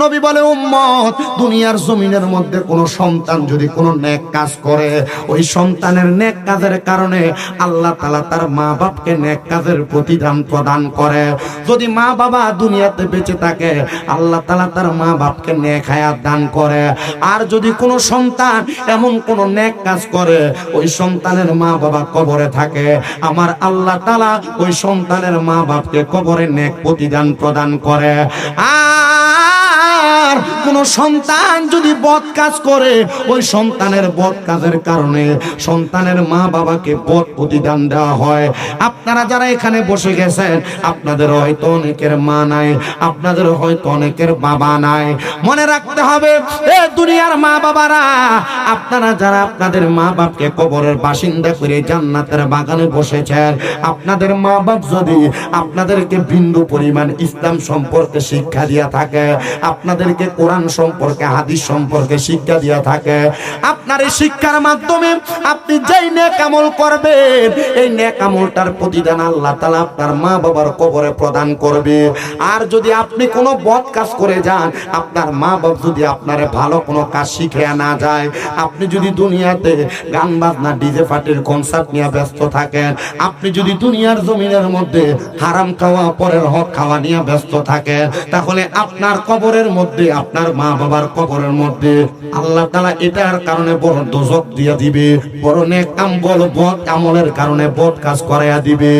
নবী বলে, উম্মত, দুনিয়ার জমিনের মধ্যে কোনো সন্তান যদি কোনো নেক কাজ করে, ওই সন্তানের নেক কাজের কারণে আল্লাহ তাআলা তার মা বাপকে নেক কাজের প্রতিদান প্রদান করে। যদি মা বাবা দুনিয়াতে বেঁচে থাকে, আল্লাহ তাআলা তার মা বাপকে নেক হায়াত দান করে। আর যদি কোনো সন্তান এমন কোনো নেক কাজ করে, ওই সন্তানের মা বাবা কবরে থাকে, আমার আল্লাহ তাআলা ওই সন্তানের মা বাপকে কবরে নেক প্রতিদান প্রদান করে। আর কোন সন্তান যদি বদ কাজ করে, ওই সন্তানের বদ কাজের কারণে সন্তানের মা বাবাকে বদ প্রতিদান দেওয়া হয়। আপনারা যারা এখানে বসে গেছেন, আপনাদের হয়তো অনেকের মা নাই, আপনাদের হয়তো অনেকের বাবা নাই। মনে রাখতে হবে, এ দুনিয়ার মা বাবারা, আপনারা যারা আপনাদের মা বাপকে কবরের বাসিন্দা করে জান্নাতের বাগানে বসেছেন, আপনাদের মা বাপ যদি আপনাদেরকে বিন্দু পরিমাণ ইসলাম সম্পর্কে শিক্ষা দিয়া থাকে, আপনাদেরকে কোরআন সম্পর্কে, হাদিস সম্পর্কে শিক্ষা দিয়া থাকে, আপনার এই শিক্ষার মাধ্যমে আপনি যেই নেক আমল করবেন, এই নেক আমলটার প্রতিদান আল্লাহ তাআলা আপনার মা বাবার কবরে প্রদান করবে। আর যদি আপনি কোনো বদ কাজ করে যান, আপনার মা বাপ যদি আপনারে ভালো কোনো কাজ শিখিয়ে না যায়, আপনি যদি দুনিয়াতে গান বাজনা, ডিজে পার্টির কনসার্ট নিয়ে ব্যস্ত থাকেন, আপনি যদি দুনিয়ার জমিনের মধ্যে হারাম খাওয়া, পরের হক খাওয়া নিয়ে ব্যস্ত থাকেন, তাহলে আপনার কবরের মধ্যে, আপনার মা বাবার কবরের মধ্যে আল্লাহ তাআলা এটার কারণে বড় দোজখ দিয়ে দিবে, বড় নেক আমল বদ আমলের কারণে বদ কাজ করাইয়া দিবে।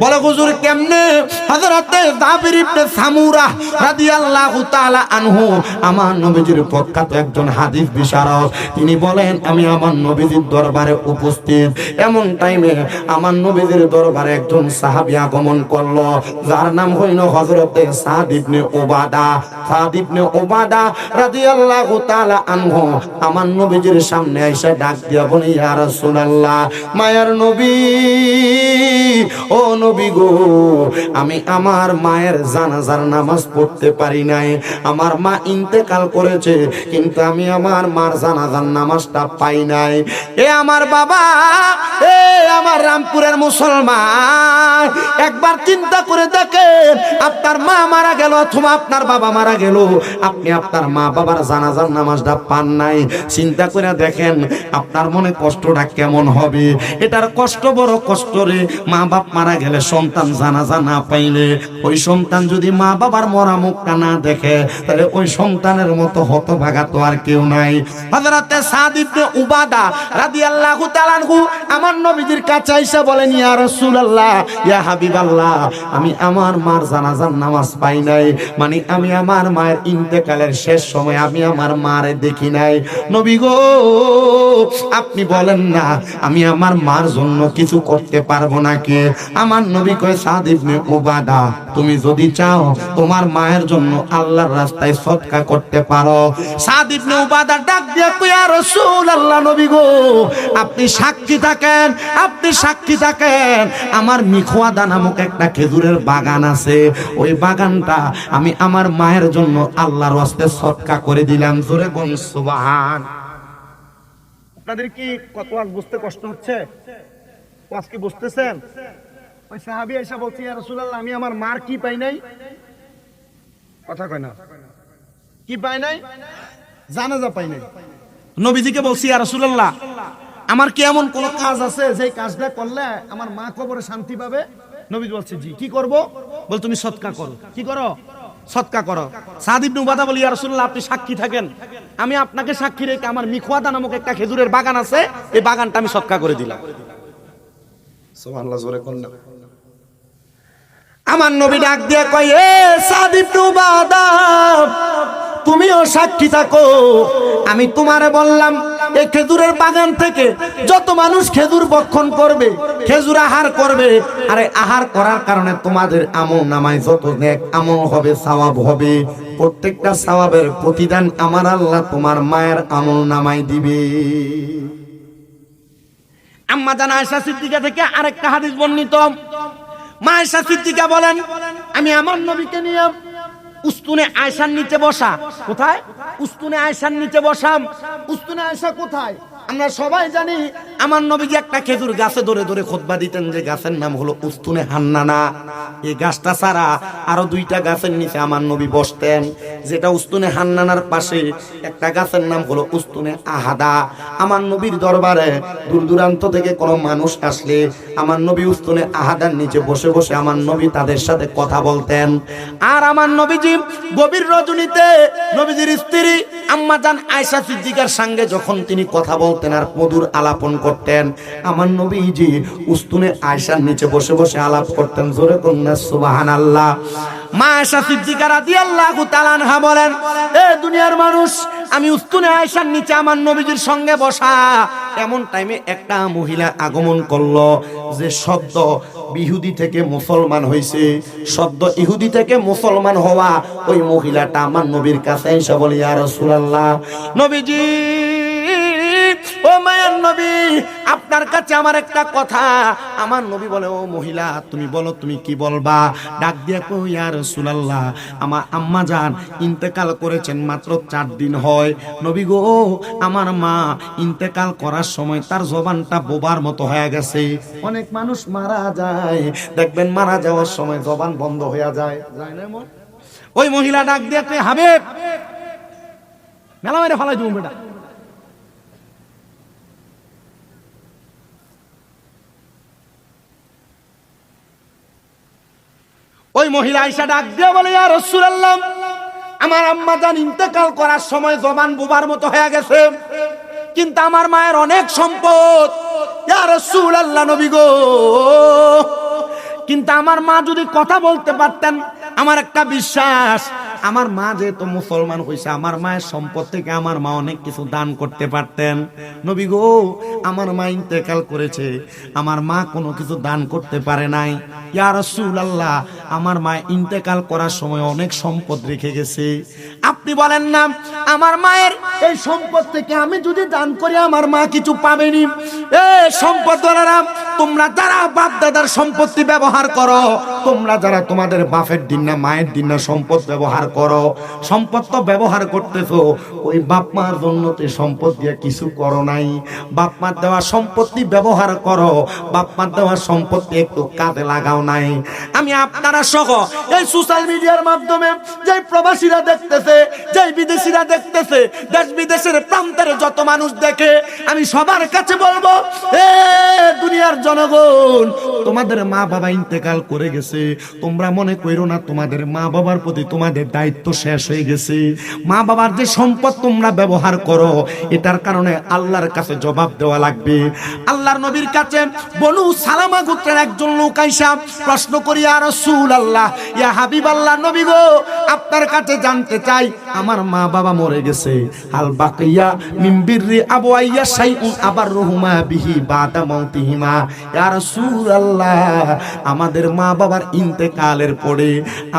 বলে, হুজুর কেমনে? হযরতে জাবির ইবনে সামুরা রাদিয়াল্লাহু তাআলা আনহু, আমার নবীজির প্রখ্যাত একজন হাদিস বিশারদ, তিনি বলেন, আমি আমার নবীজির দরবারে উপস্থিত, এমন টাইমে আমার নবীজির দরবারে একজন সাহাবী আগমন করলো, যার নাম হইল হযরতে সাদ ইবনে উবাদা। সাদ ইবনে উবাদা রাদিয়াল্লাহু তাআলা আনহু আমার নবীজির সামনে এসে ডাক দিয়া বলে, ইয়া রাসূলুল্লাহ, মায়ার নবী, ও নবী গো, আমি আমার মায়ের জানাজার নামাজ পড়তে পারি নাই। আমার মা ইন্তেকাল করেছে, কিন্তু আমি আমার মার জানাজার নামাজটা পাই নাই। এ আমার বাবা, এ আমার রামপুরের মুসলমান, একবার চিন্তা করে দেখেন, আপনার মা মারা গেল অথবা আপনার বাবা মারা গেল, আপনি আপনার মা বাবার জানাজার নামাজটা পান নাই। চিন্তা করে দেখেন আপনার মনে কষ্টটা কেমন হবে। এটার কষ্ট বড় কষ্ট রে। মা বাপ মারা গেলে সন্তান জানাজা না পাইলে, ওই সন্তান যদি মা বাবার মরা মুখটা না দেখে, তাহলে ওই সন্তানের মতো হতভাগা তো আর কেউ নাই। হযরতে সাদ ইবনে উবাদা রাদিয়াল্লাহু তাআলা আনহু আমার নবীজির কাছে এসে বলেন, ইয়া রাসূলুল্লাহ, ইয়া হাবিবাল্লাহ, আমি আমার মার জানাজার নামাজ পাই নাই, মানে আমি আমার মায়ের ইন্তেকালের শেষ সময় আমি আমার মারে দেখি নাই। নবী গো, আপনি বলেন না আমি আমার মার জন্য কিছু করতে পারবো নাকি? আমার নবী কয়, সাদ ইবনে উবাদা, তুমি যদি চাও তোমার মায়ের জন্য আল্লাহর রাস্তায় সদকা করতে পারো। সাদ ইবনে উবাদা ডাক দিয়ে কয়, ইয়া রাসূলুল্লাহ, নবী গো, আপনি সাক্ষী থাকেন, আপনি সাক্ষী থাকেন, আমার মিখওয়াদা নামক একটা খেজুরের বাগান আছে, ওই বাগানটা আমি আমার মায়ের জন্য আল্লাহর রাস্তায় সদকা করে দিলাম। জোরে বল সুবহান। আপনাদের কি কত আজ বুঝতে কষ্ট হচ্ছে? আজ কি বুঝতেছেন? ওই সাহাবী এসে বলছে, ইয়া রাসূলুল্লাহ, আমি আমার মার কি পাই নাই? কথা কয় না, কি পাই নাই? জানাজা পাই নাই। নবীজিকে বলছি, ইয়া রাসূলুল্লাহ, আমার কি এমন কোন কাজ আছে যে কাজটা করলে আমার মা কবরে শান্তি পাবে? নবী বলছে, জি। কি করব? বল, তুমি সদকা করো। কি করো? সদকা করো। সাদ ইবনে উবাদা বলি, ইয়া রাসূলুল্লাহ, আপনি সাক্ষী থাকেন, আমি আপনাকে সাক্ষী রেখে আমার মিখওয়াদা নামক একটা খেজুরের বাগান আছে, এই বাগানটা আমি সদকা করে দিলাম। সুবহানাল্লাহ, জোরে কোন না। আমার নবী ডাক দিয়ে কয়, এ সাদ ইবনে উবাদা, তুমিও সাক্ষী থাকো। আমি তোমারে বললাম, এই খেজুরের বাগান থেকে যত মানুষ খেজুর ভক্ষণ করবে, খেজুর আহার করবে, আরে আহার করার কারণে তোমাদের আমল নামায় যত নেক আমল হবে, সওয়াব হবে, প্রত্যেকটা সওয়াবের প্রতিদান আমার আল্লাহ তোমার মায়ের আমল নামায় দিবে। আম্মা জান আয়েশা সিদ্দিকা থেকে আরেকটা হাদিস বর্ণিত। মা আয়েশা সিদ্দিকা বলেন, আমি আমার নবীকে নিয়ে উস্তুনে আয়েশার নিচে বসা। কোথায়? উস্তুনে আয়েশার নিচে বসাম। উস্তুনে আয়েশা কোথায়? আমরা সবাই জানি আমার নবীজি একটা খেজুর গাছে ধরে ধরে খুতবা দিতেন, যে গাছের নাম হলো উস্তুনে হান্নানা। এই গাছটা ছাড়া আরো দুইটা গাছের নিচে আমার নবী বসতেন, যেটা উস্তুনে হান্নানার পাশে একটা গাছের নাম হলো উস্তুনে আহাদা। আমার নবীর দরবারে দূর দূরান্ত থেকে কোনো মানুষ আসলে আমার নবী উস্তুনে আহাদার নিচে বসে বসে আমার নবী তাদের সাথে কথা বলতেন। আর আমার নবীজি গভীর রজনীতে নবীজির স্ত্রী আম্মা জান আয়েশা সিদ্দিকার সঙ্গে যখন তিনি কথা বলতেন আর মধুর আলাপন করতেন, আমার নবীজি উস্তুনে আয়েশার নিচে বসে বসে আলাপ করতেন। জোরে কন্যা সুবহানাল্লাহ। মা আয়েশা সিদ্দিকা রাদিয়াল্লাহু তাআলা আনহা বলেন, এ দুনিয়ার মানুষ, আমি উস্তুনে আয়েশার নিচে আমার নবীজির সঙ্গে বসা, এমন টাইমে একটা মহিলা আগমন করলো যে শব্দ ইহুদি থেকে মুসলমান হয়েছে। শব্দ ইহুদি থেকে মুসলমান হওয়া ওই মহিলাটা আমার নবীর কাছে এসে বলে, ইয়া রাসূলুল্লাহ, নবীজি, ও মায়ের নবী, আপনার কাছে আমার একটা কথা। আমার নবী বলে, ও মহিলা, তুমি বলো, তুমি কি বলবা? ডাক দিয়া কই, ইয়া রাসূলুল্লাহ, আমার আম্মা জান ইন্তেকাল করেছেন, মাত্র 4 দিন হয়। নবী গো, আমার মা ইন্তেকাল করার সময় তার জবানটা বোবার মতো হয়ে গেছে। অনেক মানুষ মারা যায়, দেখবেন মারা যাওয়ার সময় জবান বন্ধ হয়ে যায়, যায় না? ওই মহিলা ডাক দিয়া কই, হাবিব, মেলা মেরে ফালাই দিবো বেটা। ওই মহিলা আয়েশা ডাক দিয়ে বলে, ইয়া রাসূলুল্লাহ, আমার আম্মা জান ইন্তেকাল করার সময় জবান বোবার মতো হয়ে গেছে, কিন্তু আমার মায়ের অনেক সম্পদ, ইয়া রাসূলুল্লাহ, নবী গো, কিন্তু আমার মা যদি কথা বলতে পারতেন, আমার একটা বিশ্বাস, আমার মা যেহেতু মুসলমান হইছে, আমার মায়ের সম্পদ থেকে আমার মা অনেক কিছু দান করতে পারতেন। নবী গো, আমার মা ইন্তেকাল করেছে, আমার মা কোনো কিছু দান করতে পারে নাই। ইয়া রাসূলুল্লাহ, আমার মা ইন্তেকাল করার সময় অনেক সম্পদ রেখে গেছে, আপনি বলেন না আমার মায়ের এই সম্পদ থেকে আমি যদি দান করি আমার মা কিছু পাবেনি? এ সম্পদওয়ালারা, তোমরা যারা বাপ দাদার সম্পত্তি ব্যবহার করো, তোমরা যারা তোমাদের বাপের দিন না মায়ের দিন না সম্পদ ব্যবহার করো, সম্পদ তো ব্যবহার করতেছো, ওই বাপ মার জন্য তো সম্পদ দিয়ে কিছু করো নাই। বাপ মার দেওয়া সম্পত্তি ব্যবহার করো, বাপ মার দেওয়া সম্পত্তি একটু কাজে লাগাও নাই। আমি আপনারা সহ এই সোশ্যাল মিডিয়ার মাধ্যমে যে প্রবাসীরা দেখতেছে, যে বিদেশিরা দেখতেছে, দেশ বিদেশের প্রান্তের যত মানুষ দেখে, আমি সবার কাছে বলবো, এ দুনিয়ার জনগণ, তোমাদের মা বাবা ইন্তেকাল করে গেছে, তোমরা মনে কইরো না তোমাদের মা বাবার প্রতি তোমাদের দায়িত্ব শেষ হয়ে গেছে। মা বাবার যে সম্পদ তোমরা ব্যবহার করো, এটার কারণে আল্লাহর কাছে জবাব দেওয়া লাগবে। আল্লাহর নবীর কাছে বনু সালামা গোত্রের একজন লোক আইসা প্রশ্ন করি, ইয়া রাসূলুল্লাহ, ইয়া হাবিবাল্লাহ, নবী গো, আপনার কাছে জানতে চাই, আমার মা বাবা মরে গেছে, হাল বাকিয়া মিন বিররি আবওয়াইয়া শাইউন আবাররুহুমা বিহি বাদা মাউতিহিমা। ইয়া রাসূলুল্লাহ, আমাদের মা বাবার ইন্তেকালের পরে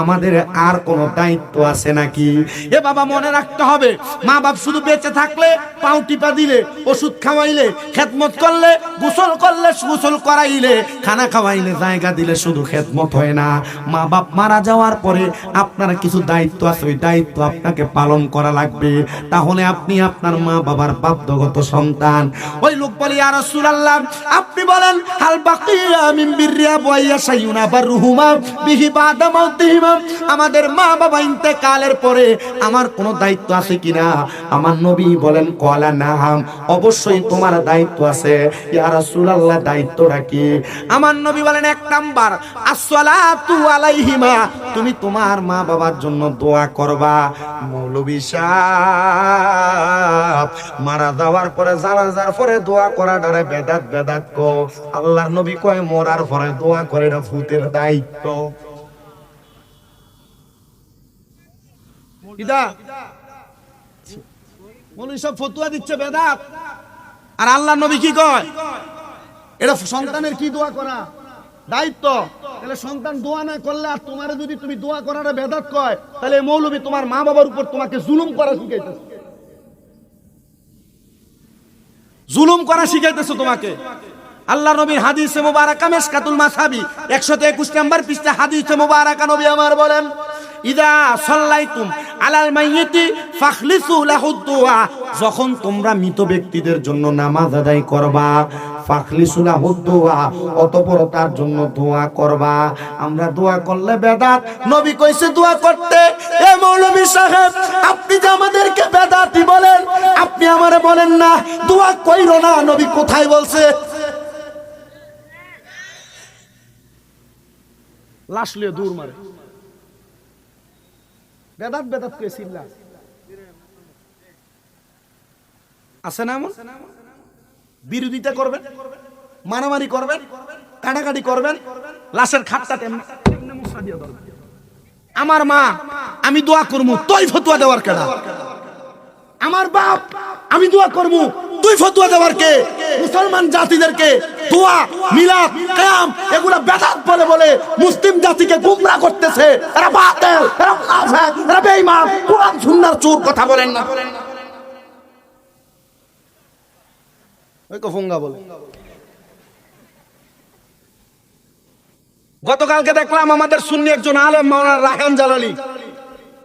আমাদের আর কোনো দায়িত্ব আছে নাকি? এ বাবা, মনে রাখতে হবে, মা বাপ শুধু বেঁচে থাকলে, পাও টিপা দিলে, ওষুধ খাওয়াইলে, খেদমত করলে, গোসল করলে, গোসল করাইলে, খানা খাওয়াইলে, জায়গা দিলে শুধু খেদমত হয় না। মা বাপ মারা যাওয়ার পরে আপনার কিছু দায়িত্ব আছে, ওই দায়িত্ব আপনাকে পালন করা লাগবে, তাহলে আপনি আপনার মা বাবার বাধ্যগত সন্তান। ওই লোক বলে, ইয়া রাসূলুল্লাহ, আপনি বলেন, হাল বাকিয়া মিন বিররি আবওয়াইয়া শাইউন আবাররুহুমা বিহি বাদা মাউতিহিমা, আমাদের মা বাবা ইন্তেকালের পরে আমার কোনো দায়িত্ব আছে কিনা? আমার নবী বলেন, ক্বালা নাআম, অবশ্যই তোমার দায়িত্ব আছে। ইয়া রাসূলুল্লাহ, দায়িত্বটা কি? আমার নবী বলেন, 1 নাম্বার, আসসালাতু আলাইহিমা, তুমি তোমার মা বাবার জন্য দোয়া করবা। মৌলভী সাহেব, মারা যাওয়ার পরে, জানাজার পরে দোয়া করাটারে বেদাত বেদাত কো। আল্লাহর নবী কয়, মরার পরে দোয়া করে না ফুতের দায়িত্ব। মৌলভী সব ফতুয়া দিচ্ছে বেদাত, আর আল্লাহর নবী কি কয়? এটা সন্তানের কি দোয়া করা দায়িত্ব। তাহলে সন্তান দোয়া না করলে, আর তোমার যদি তুমি দোয়া করাটা বেদাত কয়, তাহলে মৌলভী তোমার মা বাবার উপর তোমাকে জুলুম করা শিখাইতেছে, জুলুম করা শিখাইতেছে তোমাকে। আল্লাহ নবীর হাদিসে মুবারাকা মিশকাতুল মাসাবি 121 নম্বর পৃষ্ঠা হাদিসে মুবারাকা নবী আমার বলেন, ইদা সাল্লাইতুম আলাল মাইয়িতি ফাখলিসু লাহু দুআ, যখন তোমরা মৃত ব্যক্তিদের জন্য নামাজ আদায় করবা, ফাখলিসু লাহু দুআ, অতঃপর তার জন্য দোয়া করবা। আমরা দোয়া করলে বেদাত, নবী কইছে দোয়া করতে। এ মৌলভী সাহেব, আপনি যে আমাদেরকে বেদাতি বলেন, আপনি আমারে বলেন না দোয়া কইরো না, নবী কোথায় বলছে? লাশ লিয়ে দূর মারে, বেদাত বেদাত কে চিল্লা আছে না? এমন বিরোধিতা করবেন, মারামারি করবেন, কাটাকাটি করবেন, লাশের খাটটা তেমনি মুসা দিয়ে ধরবেন। আমার মা আমি দোয়া করবো, তুই ফতোয়া দেওয়ার কেডা? আমার বাপ আমি দোয়া করবো, তুই ফতোয়া দেওয়ার কে? মুসলমান জাতিদেরকে দোয়া, মিলাদ, কিয়াম এগুলা বেদাত বলে বলে মুসলিম জাতিকে গুমরাহ করতেছে। এরা বাতিল, এরা মুনাফিক, এরা বেঈমান, কুরআন সুন্নাহর চোর কথা বলেন না। ওই কফঙ্গা বলে। গতকালকে দেখলাম আমাদের সুন্নি একজন আলেম মাওলানা রায়হান জালালী,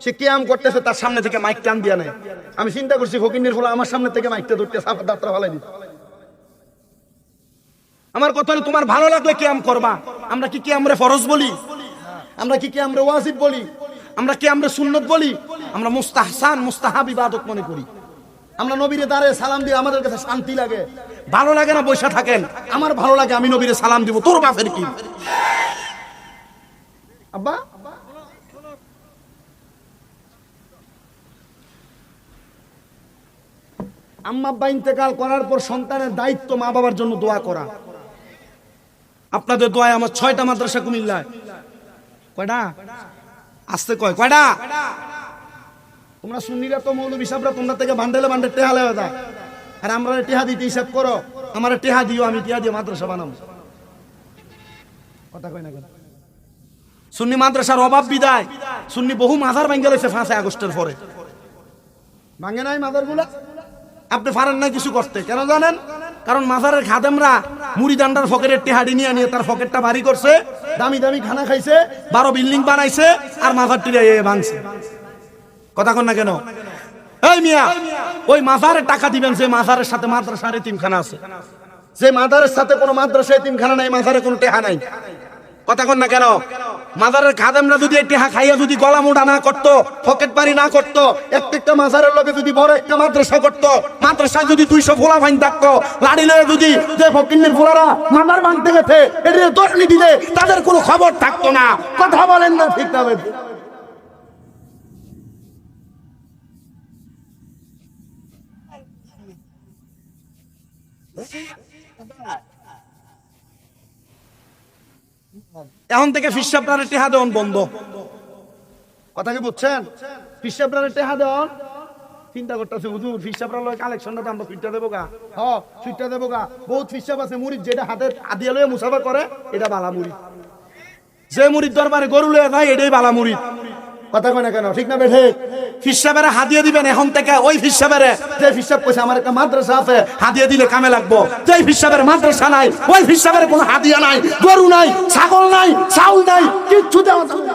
সে কিয়াম করতেছে, তার সামনে থেকে মাইক টান দিয়া নেয়। আমি চিন্তা করছি ফকিন্নির ফুলা আমার সামনে থেকে মাইকটা ধরতে সাফা দাঁতরা ফালাই দিত। আমার কথা হলো, তোমার ভালো লাগলে কিয়াম করবা। আমরা কি কিয়ামরে ফরজ বলি? আমরা কি কিয়ামরে ওয়াজিব বলি? আমরা কিয়ামরে সুন্নত বলি? আমরা মুস্তাহসান মুস্তাহাব ইবাদত মনে করি। আমরা নবীরে দাঁড়িয়ে সালাম দিয়ে আমাদের কাছে শান্তি লাগে, ভালো লাগে না বসে থাকেন। আমার ভালো লাগে, আমি নবীরে সালাম দিব, তোর বাপের কি? আব্বা আম্মা আব্বা ইন্তেকাল করার পর সন্তানের দায়িত্ব মা বাবার জন্য দোয়া করা। আপনাদের দোয়ায় আমার 6টা মাদ্রাসা কুমিল্লায়। কয়টা? আসতে কয় কয়টা? তোমরা সুন্নিরা তো মৌলভী সাহেবরা তোমরা থেকে বান্ডেলে বান্ডেল টেহা লেওয়া যায়, আর আমরা টেহা দিতে হিসাব করো। আমার টেহা দিও, আমি টেহা দিয়ে মাদ্রাসা বানাবো। কথা কয় না কেন? সুন্নি মাদ্রাসার অভাব বিদায় সুন্নি বহু মাজার ভাঙ্গে লইছে 5 আগস্টের পরে। ভাঙে নাই মাজারগুলা? আপনি পারেন না কিছু করতে, কেন জানেন? কারণ মাজারের খাদেমরা মুড়িদান্ডার ফকেটের টেহাডি নিয়ে নিয়ে তার ফকেটটা ভারী করছে, দামি দামি খানা খাইছে, 12 বিল্ডিং বানাইছে, আর মাজার টিরে ভাঙছে। কথা কন না কেন? এই মিয়া, ওই মাজারের টাকা দিবেন যে মাজারের সাথে মাদ্রাসার এতিমখানা আছে। যে মাজারের সাথে কোনো মাদ্রাসা এতিমখানা নাই, মাজারে কোনো টেহা নাই। কথা কন না কেন? মাজারের খাদেমরা যদি টেহা খাইয়া যদি গলা মোটা না করতো, পকেট পারি না করতো, একটা মাজারের লোকে যদি বড় একটা মাদ্রাসা করতো, মাদ্রাসায় যদি 200 ফোলা ভাঙ থাকতো, লাড়ি লয়ে যদি যে ফকিন্নির ফোলারা মাজার ভাঙতে গেছে এটা দর্শনি দিলে তাদের কোনো খবর থাকতো না। কথা বলেন না ঠিক না? এখন থেকে ফিসাবরারে টেহা দেওয়ান বন্ধ। কথা কি বুঝছেন? ফিসাবরারে টেহা দেওয়ান চিন্তা করতেছে, হুজুর ফিসাবরা লয় কালেকশনটা তো আমরা ফিটটা দেবো গা। হ্যাঁ ফিটটা দেবো গা। বহুত ফিসাব আছে, মুরিদ যেটা হাতে আদিয়া লয়ে মুসাফা করে এটা বালা মুরিদ। যে মুরিদ দরবারে গরু লয়ে যায় এটাই বালা মুরিদ। কথা কয় না কেন? ঠিক না বেঠে? ফিসাবের হাদিয়া দিবেন এখন থেকে। ওই ফিসাবের যে ফিসাব কইছে আমার একটা মাদ্রাসা আছে, হাদিয়া দিলে কামে লাগবো। যে ফিসাবের মাদ্রাসা নাই, ওই ফিসাবের কোনো হাদিয়া নাই, গরু নাই, ছাগল নাই, চাউল নাই, কিচ্ছু দেওয়া যাবে